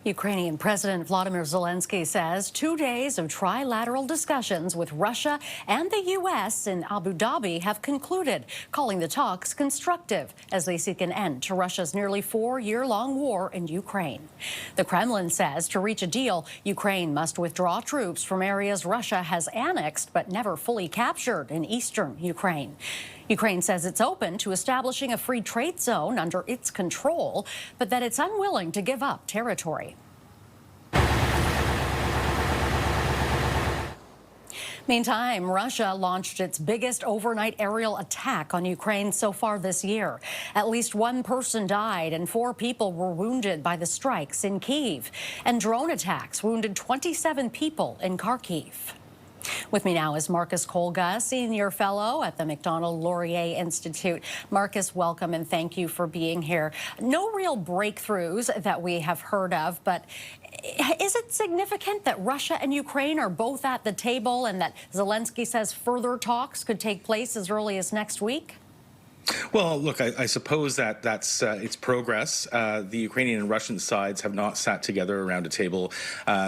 Ukrainian President Volodymyr Zelensky says 2 days of trilateral discussions with Russia and the U.S. in Abu Dhabi have concluded, calling the talks constructive as they seek an end to Russia's nearly 4-year-long war in Ukraine. The Kremlin says to reach a deal, Ukraine must withdraw troops from areas Russia has annexed but never fully captured in eastern Ukraine. Ukraine says it's open to establishing a free trade zone under its control, but that it's unwilling to give up territory. Meantime, Russia launched its biggest overnight aerial attack on Ukraine so far this year. At least 1 person died and 4 people were wounded by the strikes in Kyiv. And drone attacks wounded 27 people in Kharkiv. With me now is Marcus Kolga, Senior Fellow at the Macdonald-Laurier Institute. Marcus, welcome and thank you for being here. No real breakthroughs that we have heard of, but is it significant that Russia and Ukraine are both at the table and that Zelensky says further talks could take place as early as next week? Well, look, I suppose that's it's progress. The Ukrainian and Russian sides have not sat together around a table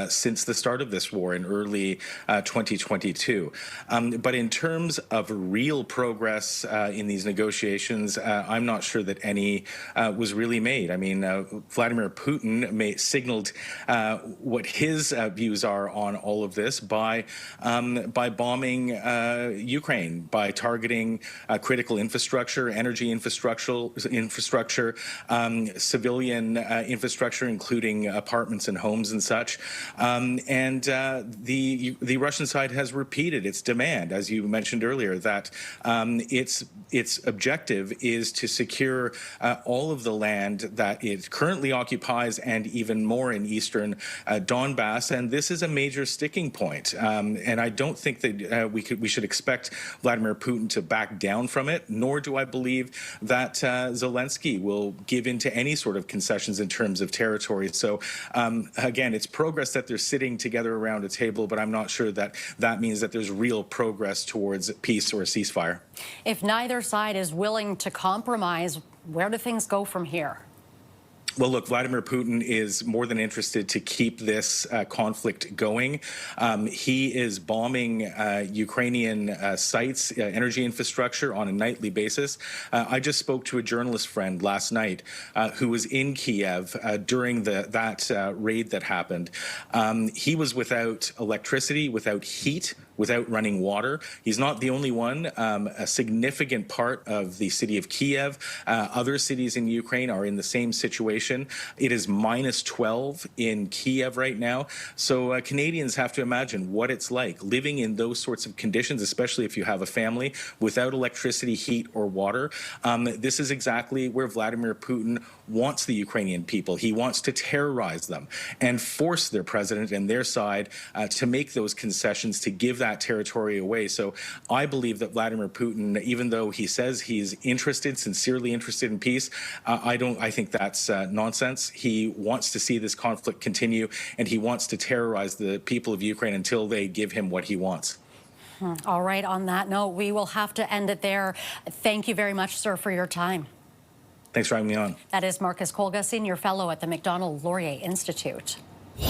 since the start of this war in early 2022. But in terms of real progress in these negotiations, I'm not sure that any was really made. I mean, Vladimir Putin signaled what his views are on all of this by bombing Ukraine, by targeting critical infrastructure, energy infrastructure, civilian infrastructure, including apartments and homes and such. The Russian side has repeated its demand, as you mentioned earlier, that its objective is to secure all of the land that it currently occupies and even more in eastern Donbass. And this is a major sticking point. And I don't think that we should expect Vladimir Putin to back down from it, nor do I believe that Zelensky will give in to any sort of concessions in terms of territory. So again, it's progress that they're sitting together around a table, but I'm not sure that that means that there's real progress towards peace or a ceasefire. If neither side is willing to compromise, where do things go from here? Well, look, Vladimir Putin is more than interested to keep this conflict going. He is bombing Ukrainian sites, energy infrastructure on a nightly basis. I just spoke to a journalist friend last night who was in Kiev during that raid that happened. He was without electricity, without heat, without running water. He's not the only one. A significant part of the city of Kiev, other cities in Ukraine are in the same situation. It is -12 in Kiev right now. So Canadians have to imagine what it's like living in those sorts of conditions, especially if you have a family without electricity, heat, or water. This is exactly where Vladimir Putin wants the Ukrainian people. He wants to terrorize them and force their president and their side to make those concessions, to give that territory away. So I believe that Vladimir Putin, even though he says he's sincerely interested in peace, I think that's nonsense. He wants to see this conflict continue, and he wants to terrorize the people of Ukraine until they give him what he wants. All right, on that note, we will have to end it there. Thank you very much, sir, for your time. Thanks for having me on. That is Marcus Kolga, Senior Fellow at the Macdonald-Laurier Institute.